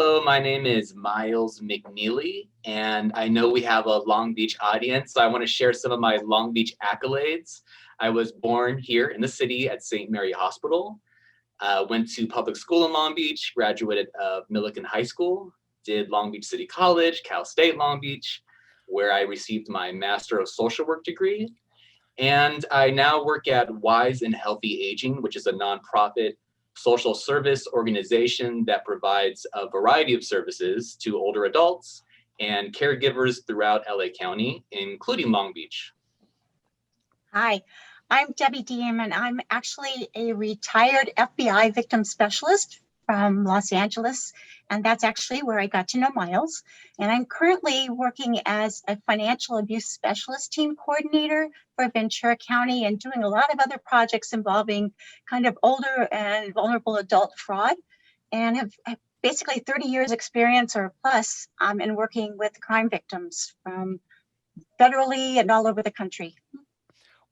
Hello, my name is Miles McNeeley, and I know we have a Long Beach audience, so I want to share some of my Long Beach accolades. I was born here in the city at St. Mary Hospital, went to public school in Long Beach, graduated of Millikan High School, did Long Beach City College, Cal State Long Beach, where I received my Master of Social Work degree. And I now work at Wise and Healthy Aging, which is a nonprofit social service organization that provides a variety of services to older adults and caregivers throughout LA County, including Long Beach. Hi, I'm Debbie Deem, and I'm actually a retired FBI victim specialist from Los Angeles, and that's actually where I got to know Miles. And I'm currently working as a financial abuse specialist team coordinator for Ventura County and doing a lot of other projects involving kind of older and vulnerable adult fraud, and have basically 30 years experience or plus in working with crime victims from federally and all over the country.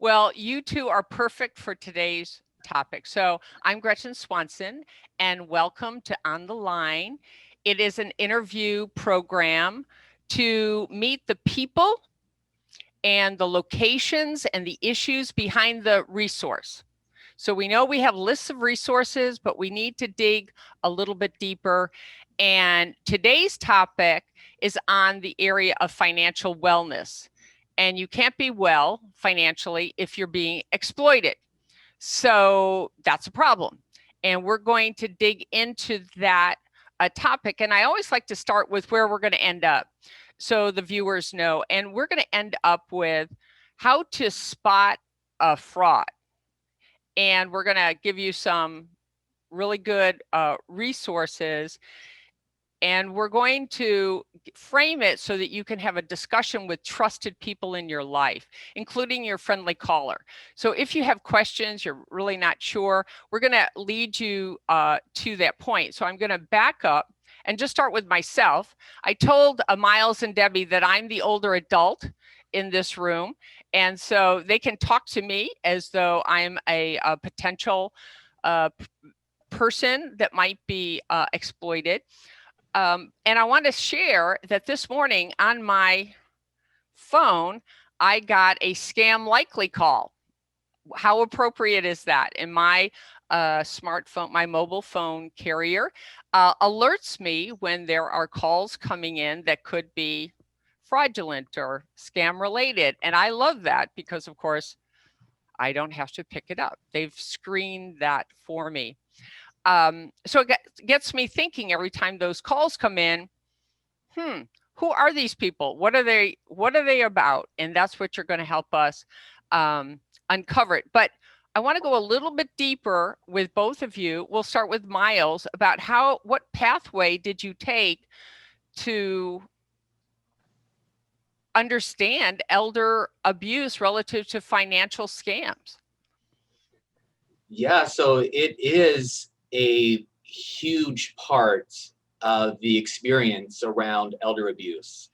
Well, you two are perfect for today's topic. So I'm Gretchen Swanson, and welcome to On the Line. It is an interview program to meet the people and the locations and the issues behind the resource. So we know we have lists of resources, but we need to dig a little bit deeper. And today's topic is on the area of financial wellness. And you can't be well financially if you're being exploited. So that's a problem. And we're going to dig into that topic. And I always like to start with where we're going to end up so the viewers know. And we're going to end up with how to spot a fraud. And we're going to give you some really good resources. And we're going to frame it so that you can have a discussion with trusted people in your life, including your friendly caller. So if you have questions, you're really not sure, we're going to lead you to that point. So I'm going to back up and just start with myself. I told Miles and Debbie that I'm the older adult in this room. And so they can talk to me as though I'm a potential person that might be exploited. And I want to share that this morning on my phone, I got a scam likely call. How appropriate is that? In my smartphone, my mobile phone carrier alerts me when there are calls coming in that could be fraudulent or scam related. And I love that because, of course, I don't have to pick it up. They've screened that for me. So it gets me thinking every time those calls come in, who are these people? What are they about? And that's what you're going to help us uncover it. But I want to go a little bit deeper with both of you. We'll start with Miles about what pathway did you take to understand elder abuse relative to financial scams? Yeah, so it is a huge part of the experience around elder abuse.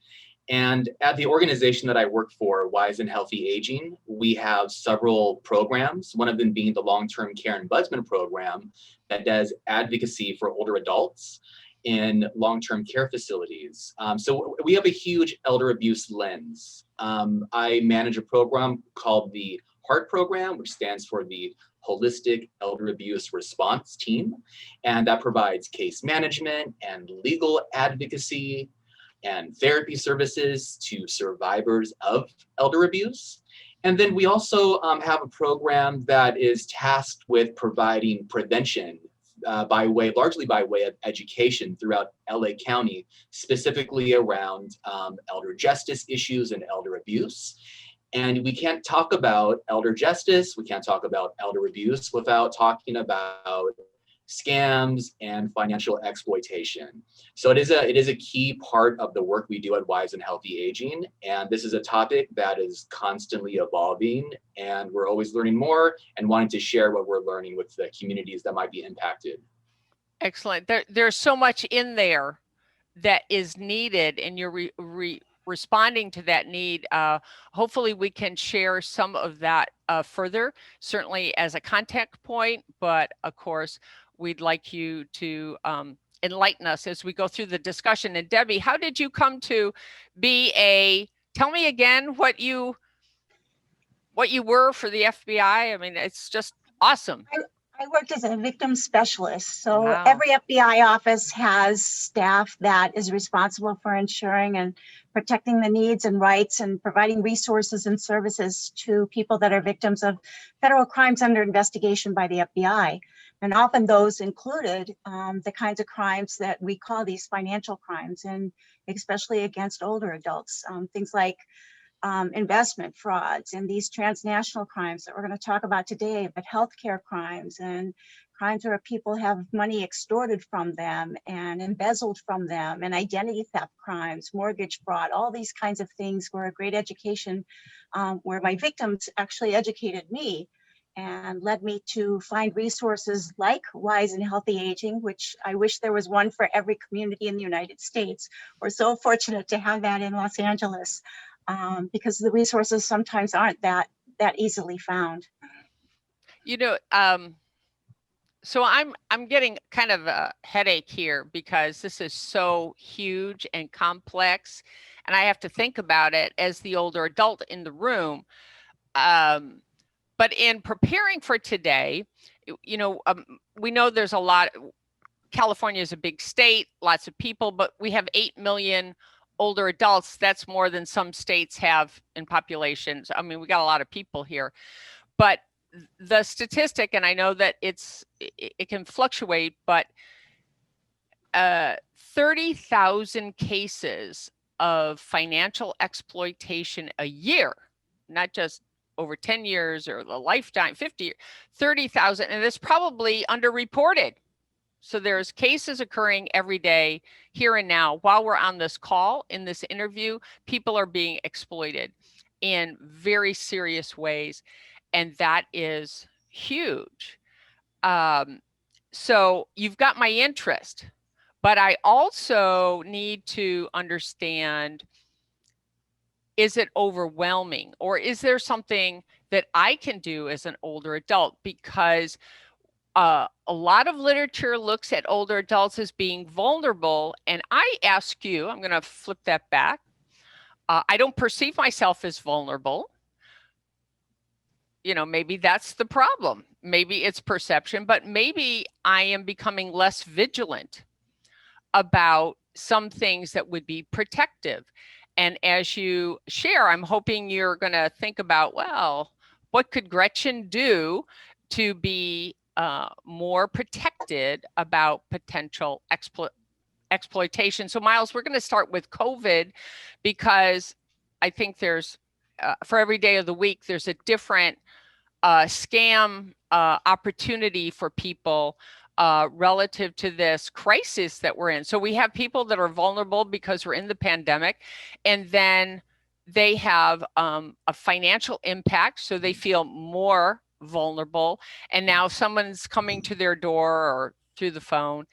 And at the organization that I work for, Wise and Healthy Aging, we have several programs, one of them being the Long-Term Care Ombudsman program that does advocacy for older adults in long-term care facilities. So we have a huge elder abuse lens. I manage a program called the HEART program, which stands for the Holistic Elder Abuse Response Team. And that provides case management and legal advocacy and therapy services to survivors of elder abuse. And then we also have a program that is tasked with providing prevention largely by way of education throughout LA County, specifically around elder justice issues and elder abuse. And we can't talk about elder justice, we can't talk about elder abuse without talking about scams and financial exploitation. So it is a key part of the work we do at Wise and Healthy Aging. And this is a topic that is constantly evolving, and we're always learning more and wanting to share what we're learning with the communities that might be impacted. Excellent. There's so much in there that is needed, and you're responding to that need. Hopefully we can share some of that further, certainly as a contact point, but of course, we'd like you to enlighten us as we go through the discussion. And Debbie, how did you come to tell me again what you were for the FBI? I mean, it's just awesome. I worked as a victim specialist. So Wow. every FBI office has staff that is responsible for ensuring and protecting the needs and rights and providing resources and services to people that are victims of federal crimes under investigation by the FBI. And often those included the kinds of crimes that we call these financial crimes, and especially against older adults, things like investment frauds and these transnational crimes that we're going to talk about today, but healthcare crimes and crimes where people have money extorted from them and embezzled from them, and identity theft crimes, mortgage fraud, all these kinds of things were a great education, where my victims actually educated me and led me to find resources like Wise and Healthy Aging, which I wish there was one for every community in the United States. We're so fortunate to have that in Los Angeles. Because the resources sometimes aren't that easily found. You know, so I'm getting kind of a headache here because this is so huge and complex, and I have to think about it as the older adult in the room. But in preparing for today, you know, we know there's a lot. California is a big state, lots of people, but we have 8 million older adults. That's more than some states have in populations. I mean, we got a lot of people here, but the statistic, and I know that it can fluctuate, but 30,000 cases of financial exploitation a year, not just over 10 years or the lifetime, 50 years, 30,000, and it's probably underreported. So there's cases occurring every day, here and now. While we're on this call, in this interview, people are being exploited in very serious ways, and that is huge. So you've got my interest, but I also need to understand, is it overwhelming, or is there something that I can do as an older adult? Because a lot of literature looks at older adults as being vulnerable. And I ask you, I'm going to flip that back. I don't perceive myself as vulnerable. You know, maybe that's the problem. Maybe it's perception, but maybe I am becoming less vigilant about some things that would be protective. And as you share, I'm hoping you're going to think about, well, what could Gretchen do to be more protected about potential exploitation? So Miles, we're going to start with COVID, because I think there's, for every day of the week, there's a different scam opportunity for people relative to this crisis that we're in. So we have people that are vulnerable because we're in the pandemic, and then they have a financial impact, so they feel more vulnerable. And now someone's coming to their door or through the phone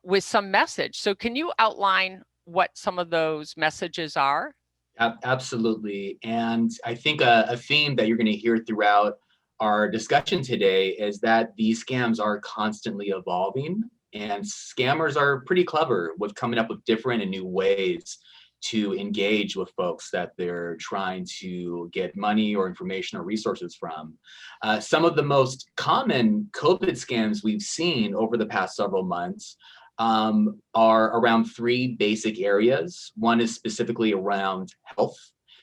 with some message. So can you outline what some of those messages are? Absolutely. And I think a theme that you're going to hear throughout our discussion today is that these scams are constantly evolving, and scammers are pretty clever with coming up with different and new ways to engage with folks that they're trying to get money or information or resources from. Some of the most common COVID scams we've seen over the past several months are around three basic areas. One is specifically around health.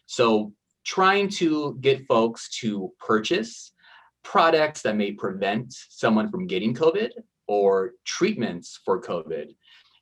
So trying to get folks to purchase products that may prevent someone from getting COVID or treatments for COVID.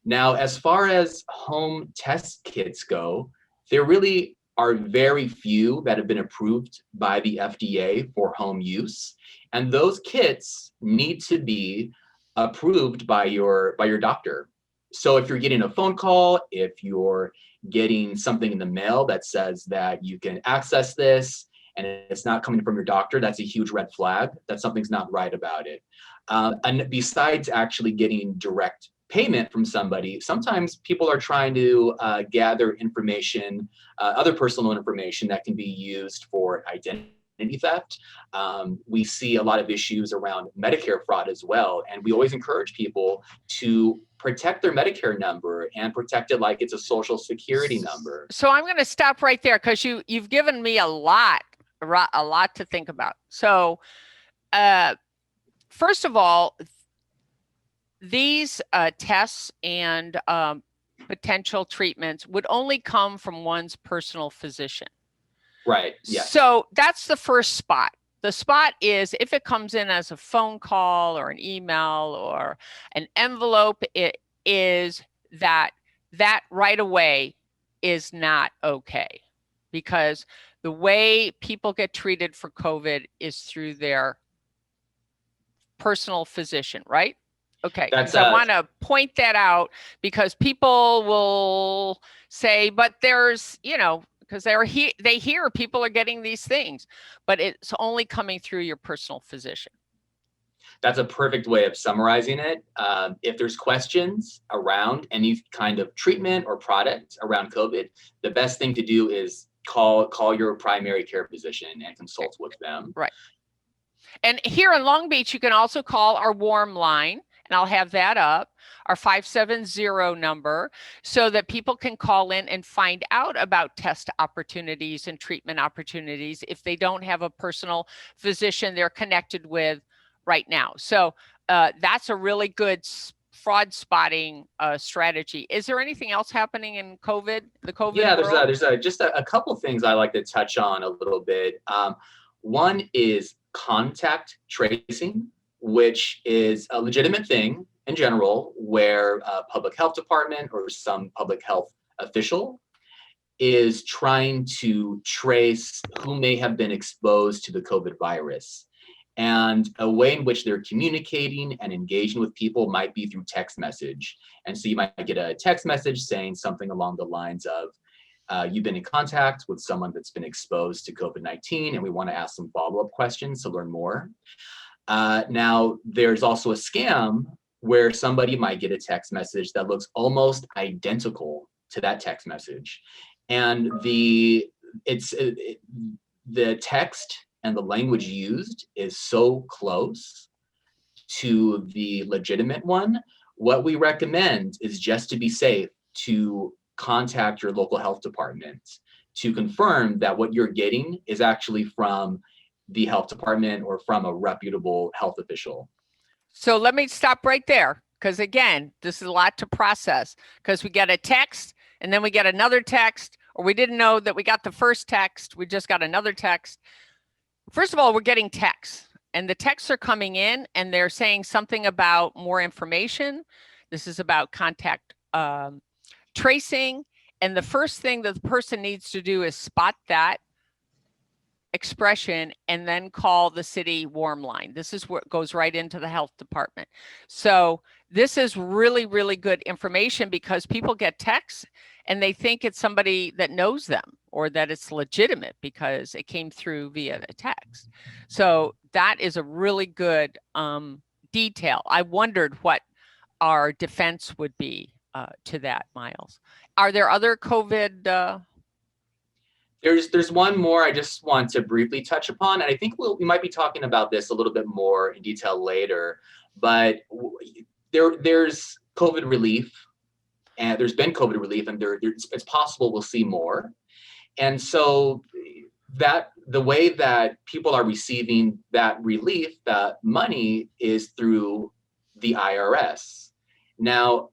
Now, as far as home test kits go, there really are very few that have been approved by the FDA for home use. And those kits need to be approved by your doctor. So if you're getting a phone call, if you're getting something in the mail that says that you can access this and it's not coming from your doctor, that's a huge red flag that something's not right about it. And besides actually getting direct payment from somebody, sometimes people are trying to gather information, other personal information that can be used for identity identity theft. We see a lot of issues around Medicare fraud as well. And we always encourage people to protect their Medicare number and protect it like it's a social security number. So I'm going to stop right there because you've given me a lot to think about. So first of all, these tests and potential treatments would only come from one's personal physician. Right. Yes. So that's the first spot. The spot is if it comes in as a phone call or an email or an envelope, it is that right away is not okay, because the way people get treated for COVID is through their personal physician, right? Okay, That's I want to point that out because people will say, but there's, because they hear people are getting these things, but it's only coming through your personal physician. That's a perfect way of summarizing it. If there's questions around any kind of treatment or product around COVID, the best thing to do is call your primary care physician and consult with them. Right. And here in Long Beach, you can also call our warm line, and I'll have that up, our 570 number, so that people can call in and find out about test opportunities and treatment opportunities if they don't have a personal physician they're connected with right now. So that's a really good fraud spotting strategy. Is there anything else happening in COVID, the COVID Yeah, world? there's just a couple things I like to touch on a little bit. One is contact tracing, which is a legitimate thing in general, where a public health department or some public health official is trying to trace who may have been exposed to the COVID virus. And a way in which they're communicating and engaging with people might be through text message. And so you might get a text message saying something along the lines of, you've been in contact with someone that's been exposed to COVID-19, and we want to ask some follow-up questions to learn more. Now, there's also a scam where somebody might get a text message that looks almost identical to that text message. And the text and the language used is so close to the legitimate one. What we recommend is, just to be safe, to contact your local health department to confirm that what you're getting is actually from the health department or from a reputable health official. So let me stop right there, because again, this is a lot to process, because we get a text and then we get another text, or we didn't know that we got the first text, we just got another text. First of all, we're getting texts, and the texts are coming in and they're saying something about more information. This is about contact tracing. And the first thing that the person needs to do is spot that expression and then call the city warm line. This is what goes right into the health department. So this is really, really good information, because people get texts and they think it's somebody that knows them or that it's legitimate because it came through via the text. So that is a really good detail. I wondered what our defense would be to that, Miles. Are there other COVID? There's one more I just want to briefly touch upon, and I think we might be talking about this a little bit more in detail later, but there's COVID relief, and there's been COVID relief, and it's possible we'll see more. And so that the way that people are receiving that relief, that money, is through the IRS. Now,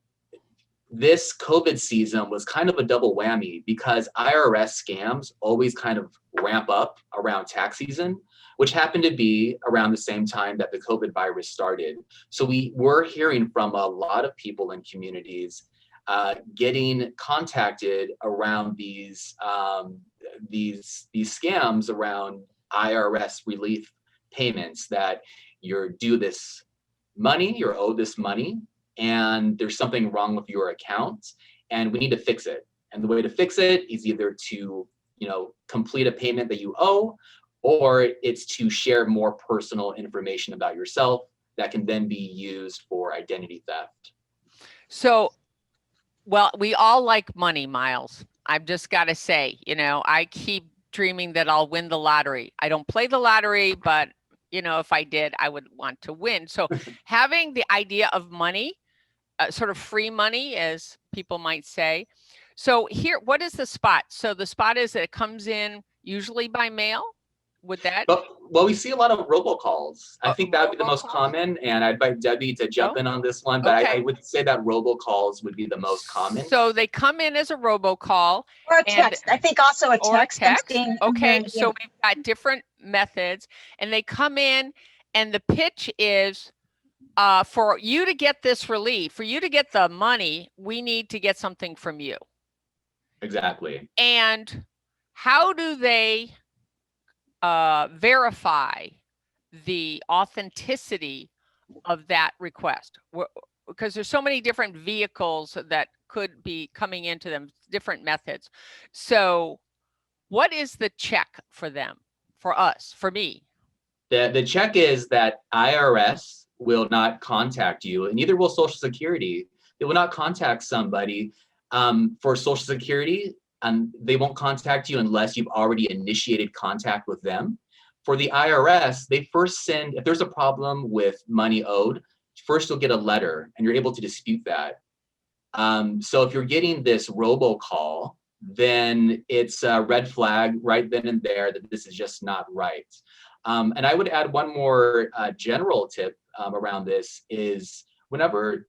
this COVID season was kind of a double whammy, because IRS scams always kind of ramp up around tax season, which happened to be around the same time that the COVID virus started. So we were hearing from a lot of people in communities getting contacted around these scams around IRS relief payments, that you're due this money, you're owed this money, and there's something wrong with your account, and we need to fix it. And the way to fix it is either to, complete a payment that you owe, or it's to share more personal information about yourself that can then be used for identity theft. So, well, we all like money, Miles. I've just got to say, I keep dreaming that I'll win the lottery. I don't play the lottery, but if I did, I would want to win. So having the idea of money, sort of free money, as people might say. So here, what is the spot? So the spot is that it comes in usually by mail. Would that? Well, we see a lot of robocalls. I think that would be the most robocalls? common, and I'd invite Debbie to jump in on this one, but okay. I would say that robocalls would be the most common. So they come in as a robocall. Or a text. I think also a text. Okay, so we've got different methods, and they come in, and the pitch is, for you to get this relief, for you to get the money, we need to get something from you. Exactly. And how do they verify the authenticity of that request? Because there's so many different vehicles that could be coming into them, different methods. So what is the check for them, for us, for me? The check is that IRS will not contact you, and neither will Social Security. They will not contact somebody for Social Security, and they won't contact you unless you've already initiated contact with them. For the IRS, they first send, if there's a problem with money owed, first you'll get a letter and you're able to dispute that. So if you're getting this robocall, then it's a red flag right then and there that this is just not right. And I would add one more general tip around this is whenever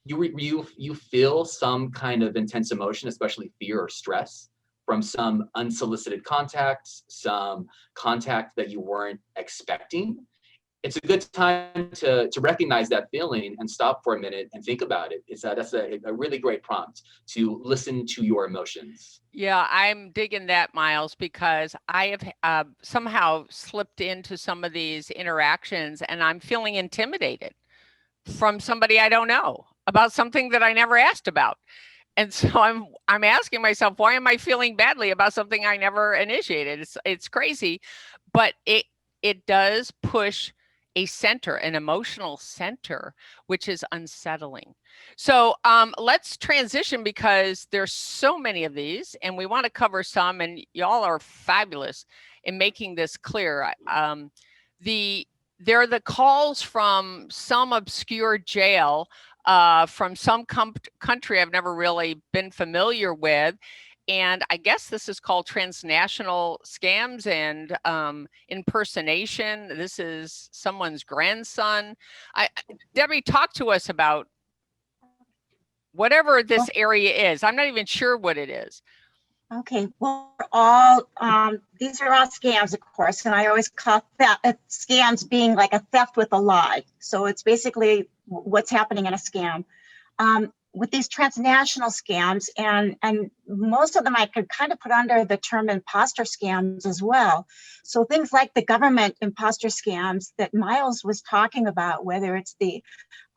you feel some kind of intense emotion, especially fear or stress from some unsolicited contacts, some contact that you weren't expecting, it's a good time to recognize that feeling and stop for a minute and think about it. That's a really great prompt to listen to your emotions. Yeah, I'm digging that, Miles, because I have somehow slipped into some of these interactions and I'm feeling intimidated from somebody I don't know about something that I never asked about. And so I'm asking myself, why am I feeling badly about something I never initiated? It's crazy, but it does push a center, an emotional center, which is unsettling. So let's transition because there's so many of these and we want to cover some, and y'all are fabulous in making this clear. There are the calls from some obscure jail, from some country I've never really been familiar with. And I guess this is called transnational scams and impersonation. This is someone's grandson. Debbie, talk to us about whatever this area is. I'm not even sure what it is. Okay, well, these are all scams, of course, and I always call scams being like a theft with a lie. So it's basically what's happening in a scam. With these transnational scams, and most of them I could kind of put under the term imposter scams as well. So things like the government imposter scams that Miles was talking about, whether it's the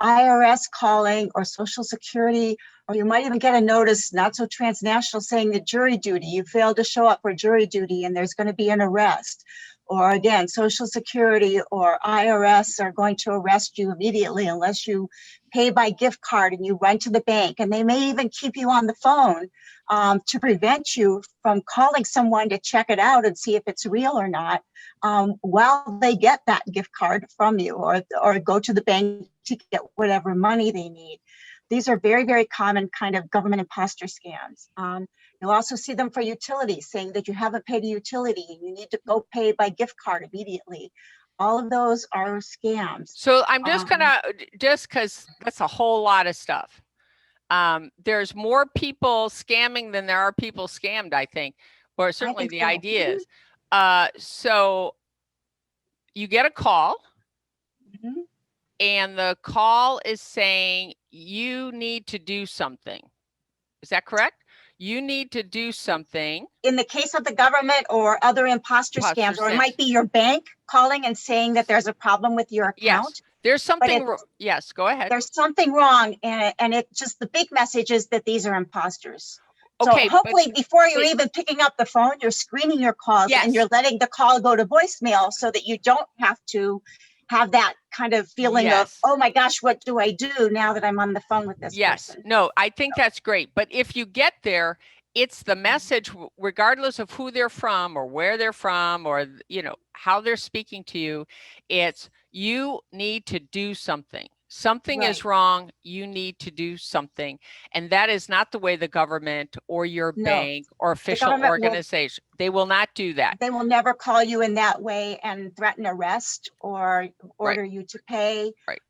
IRS calling or Social Security, or you might even get a notice, not so transnational, saying that jury duty, you failed to show up for jury duty and there's going to be an arrest. Or again, Social Security or IRS are going to arrest you immediately unless you pay by gift card and you run to the bank. And they may even keep you on the phone to prevent you from calling someone to check it out and see if it's real or not, while they get that gift card from you, or go to the bank to get whatever money they need. These are very, very common kind of government imposter scams. You'll also see them for utilities, saying that you haven't paid a utility and you need to go pay by gift card immediately. All of those are scams. So I'm just gonna, just because that's a whole lot of stuff. There's more people scamming than there are people scammed, I think, or certainly the idea is. So you get a call. Mm-hmm. And the call is saying you need to do something. Is that correct? You need to do something. In the case of the government or other imposter scams, or it might be your bank calling and saying that there's a problem with your account. Yes, there's something. Yes, go ahead. There's something wrong, and it just, the big message is that these are imposters. Okay, so hopefully before you're even picking up the phone, you're screening your calls, and you're letting the call go to voicemail so that you don't have to have that kind of feeling of, oh my gosh, what do I do now that I'm on the phone with this person? No, I think that's great. But if you get there it's the message, regardless of who they're from or where they're from or, you know, how they're speaking to you. It's, you need to do something. Something is Right. wrong. You need to do something. And that is not the way the government or your No, bank or the official government will, organization, they will not do that. they will never call you in that way and threaten arrest or Right, order you to pay right.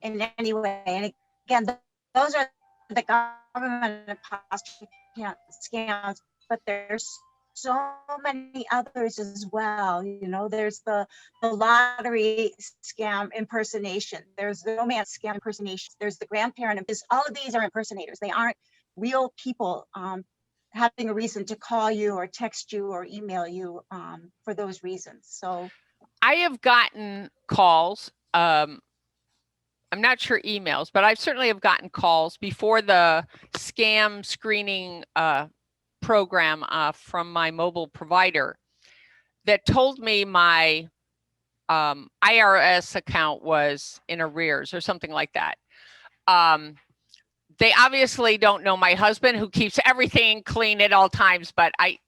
in any way. And again, those are the government imposter scams, but there's so many others as well. You know, there's the lottery scam impersonation, there's the romance scam impersonation, there's the grandparent. All of these are impersonators. They aren't real people having a reason to call you or text you or email you for those reasons. So I have gotten calls. I'm not sure emails, but I certainly have gotten calls before the scam screening program from my mobile provider that told me my IRS account was in arrears or something like that. They obviously don't know my husband, who keeps everything clean at all times, but I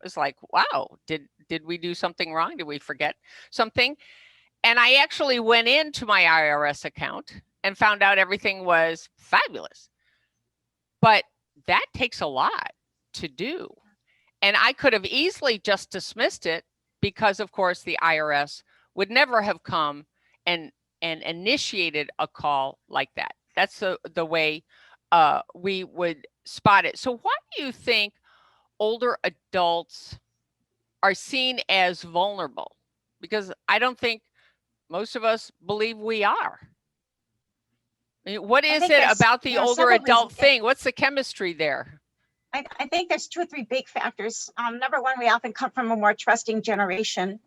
was like, wow, did we do something wrong? Did we forget something? And I actually went into my IRS account and found out everything was fabulous. But that takes a lot to do. And I could have easily just dismissed it because, of course, the IRS would never have come and initiated a call like that. That's the way we would spot it. So why do you think older adults are seen as vulnerable? Because I don't think most of us believe we are. I mean, what is it about the older adult thing? What's the chemistry there? I think there's 2 or 3 big factors. Number one, we often come from a more trusting generation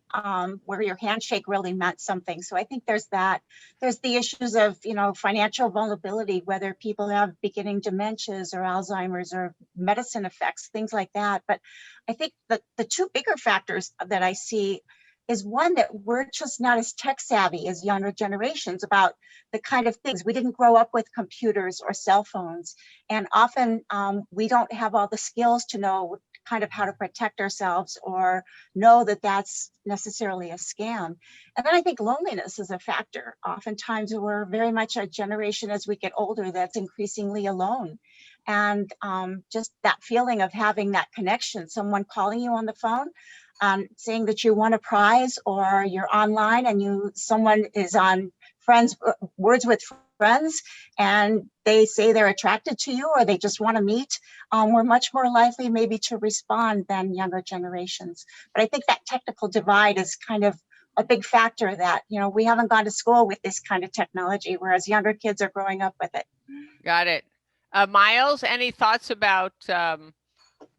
where your handshake really meant something. So I think there's that. There's the issues of, you know, financial vulnerability, whether people have beginning dementias or Alzheimer's or medicine effects, things like that. But I think the 2 bigger factors that I see is one, that we're just not as tech savvy as younger generations about the kind of things. We didn't grow up with computers or cell phones. And often we don't have all the skills to know kind of how to protect ourselves or know that that's necessarily a scam. And then I think loneliness is a factor. Oftentimes we're very much a generation as we get older that's increasingly alone. And just that feeling of having that connection, someone calling you on the phone, saying that you won a prize, or you're online and someone is on Words with Friends and they say they're attracted to you or they just want to meet, we're much more likely maybe to respond than younger generations. But I think that technical divide is kind of a big factor, that, you know, we haven't gone to school with this kind of technology, whereas younger kids are growing up with it. Got it. Miles, any thoughts about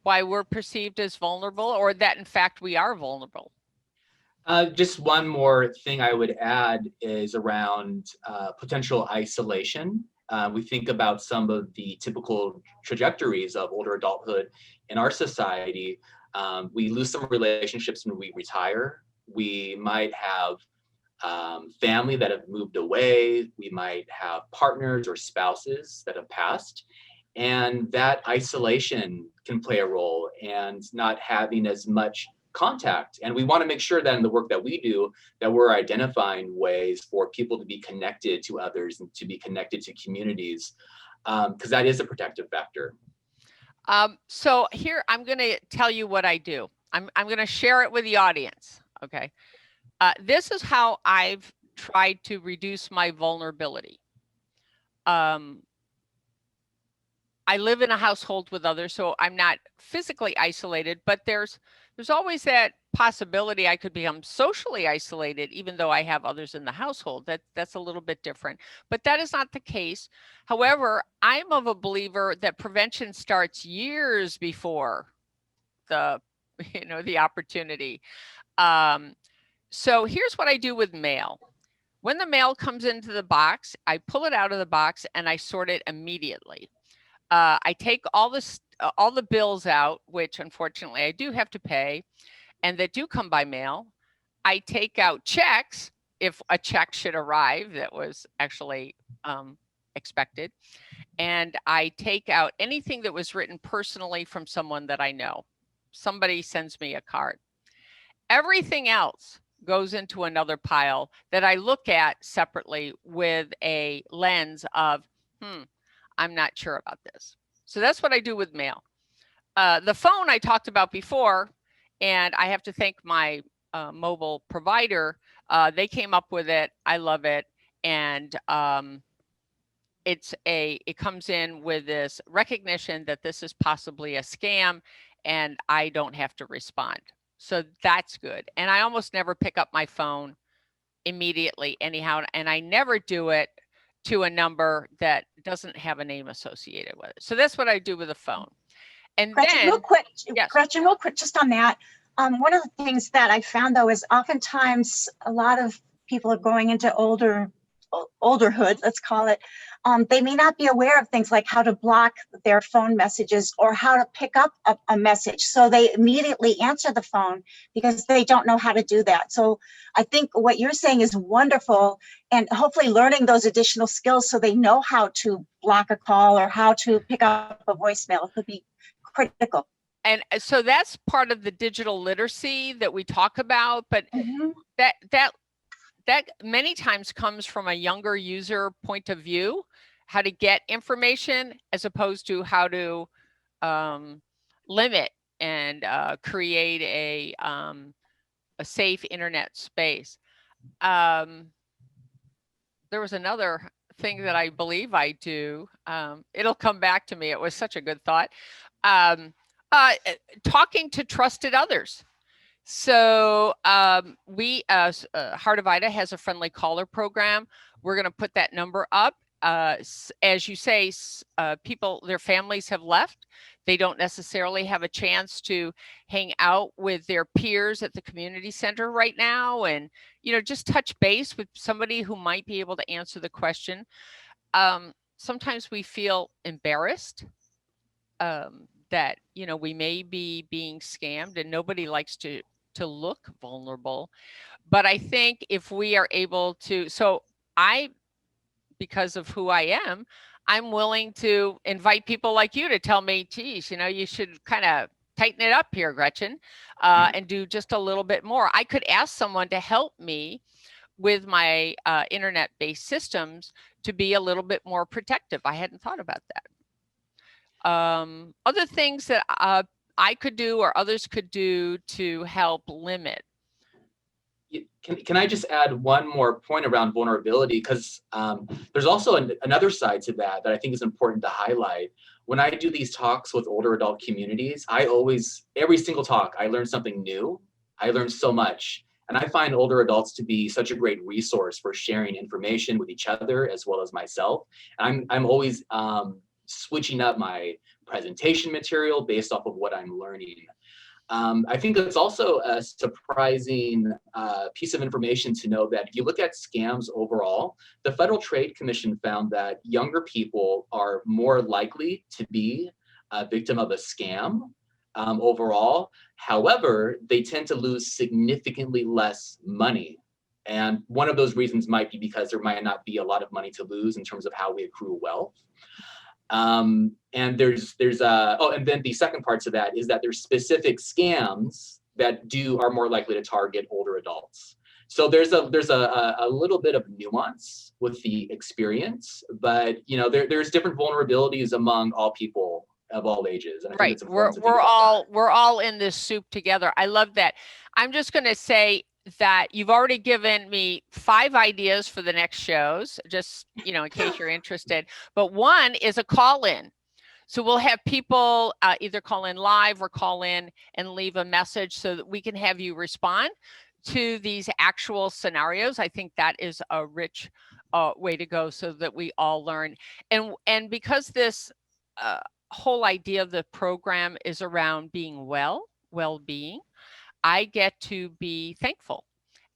why we're perceived as vulnerable, or that in fact we are vulnerable? Just one more thing I would add is around potential isolation. We think about some of the typical trajectories of older adulthood in our society. We lose some relationships when we retire. We might have family that have moved away. We might have partners or spouses that have passed. And that isolation can play a role, and not having as much contact. And we want to make sure that in the work that we do, that we're identifying ways for people to be connected to others and to be connected to communities, because that is a protective factor. So here, I'm going to tell you what I do. I'm going to share it with the audience. Okay. This is how I've tried to reduce my vulnerability. I live in a household with others, so I'm not physically isolated, but there's always that possibility I could become socially isolated, even though I have others in the household. That's a little bit different, but that is not the case. However, I'm of a believer that prevention starts years before the opportunity. So here's what I do with mail. When the mail comes into the box, I pull it out of the box and I sort it immediately. I take all the bills out, which unfortunately I do have to pay, and that do come by mail. I take out checks if a check should arrive that was actually expected, and I take out anything that was written personally from someone that I know. Somebody sends me a card. Everything else goes into another pile that I look at separately with a lens of, I'm not sure about this. So that's what I do with mail. The phone I talked about before, and I have to thank my mobile provider. They came up with it. I love it. And it comes in with this recognition that this is possibly a scam, and I don't have to respond. So that's good. And I almost never pick up my phone immediately anyhow, and I never do it to a number that doesn't have a name associated with it. So that's what I do with the phone. And Gretchen, then, real quick, yes. Gretchen, real quick, just on that. One of the things that I found though is oftentimes a lot of people are going into olderhood, let's call it. They may not be aware of things like how to block their phone messages or how to pick up a message. So they immediately answer the phone because they don't know how to do that. So I think what you're saying is wonderful, and hopefully learning those additional skills so they know how to block a call or how to pick up a voicemail could be critical. And so that's part of the digital literacy that we talk about, but that many times comes from a younger user point of view, how to get information as opposed to how to limit and create a safe internet space. There was another thing that I believe I do. It'll come back to me. It was such a good thought. Talking to trusted others. So we, Heart of Ida has a friendly caller program. We're going to put that number up. As you say, people, their families have left. They don't necessarily have a chance to hang out with their peers at the community center right now, and just touch base with somebody who might be able to answer the question. Sometimes we feel embarrassed that we may be being scammed, and nobody likes to look vulnerable. But I think if we are able to, because of who I am, I'm willing to invite people like you to tell me, geez, you should kind of tighten it up here, Gretchen, and do just a little bit more. I could ask someone to help me with my internet-based systems to be a little bit more protective. I hadn't thought about that. Other things that I could do or others could do to help limit. Can I just add one more point around vulnerability? Because there's also another side to that I think is important to highlight. When I do these talks with older adult communities, every single talk, I learn something new. I learn so much. And I find older adults to be such a great resource for sharing information with each other as well as myself. I'm always switching up my presentation material based off of what I'm learning. I think it's also a surprising piece of information to know that if you look at scams overall, the Federal Trade Commission found that younger people are more likely to be a victim of a scam overall. However, they tend to lose significantly less money. And one of those reasons might be because there might not be a lot of money to lose in terms of how we accrue wealth. And and then the second part to that is that there's specific scams that are more likely to target older adults. So there's a little bit of nuance with the experience, but there's different vulnerabilities among all people of all ages. And I think it's important to think about that. We're all in this soup together. I love that. I'm just going to say that you've already given me 5 ideas for the next shows, just in case you're interested. But one is a call-in. So we'll have people either call in live or call in and leave a message so that we can have you respond to these actual scenarios. I think that is a rich way to go so that we all learn. And because this whole idea of the program is around being well-being, I get to be thankful.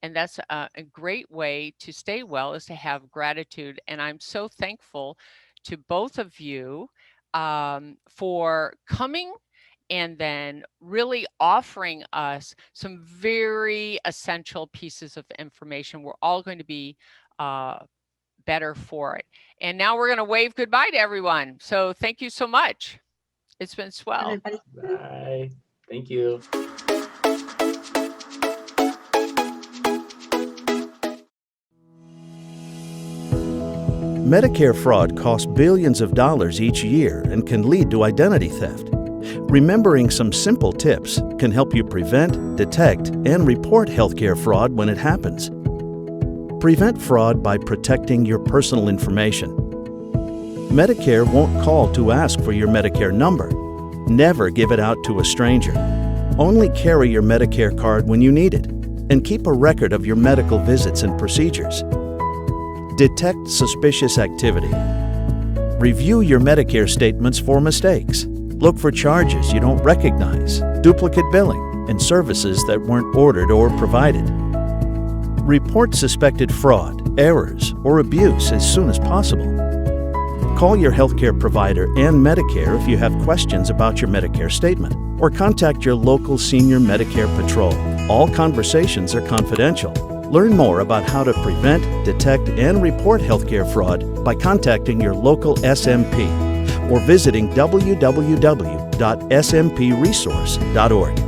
And that's a great way to stay well, is to have gratitude. And I'm so thankful to both of you for coming and then really offering us some very essential pieces of information. We're all going to be better for it. And now we're going to wave goodbye to everyone. So thank you so much. It's been swell. Everybody. Bye. Thank you. Medicare fraud costs billions of dollars each year and can lead to identity theft. Remembering some simple tips can help you prevent, detect, and report healthcare fraud when it happens. Prevent fraud by protecting your personal information. Medicare won't call to ask for your Medicare number. Never give it out to a stranger. Only carry your Medicare card when you need it, and keep a record of your medical visits and procedures. Detect suspicious activity. Review your Medicare statements for mistakes. Look for charges you don't recognize, duplicate billing, and services that weren't ordered or provided. Report suspected fraud, errors, or abuse as soon as possible. Call your healthcare provider and Medicare if you have questions about your Medicare statement, or contact your local senior Medicare patrol. All conversations are confidential. Learn more about how to prevent, detect, and report healthcare fraud by contacting your local SMP or visiting www.smpresource.org.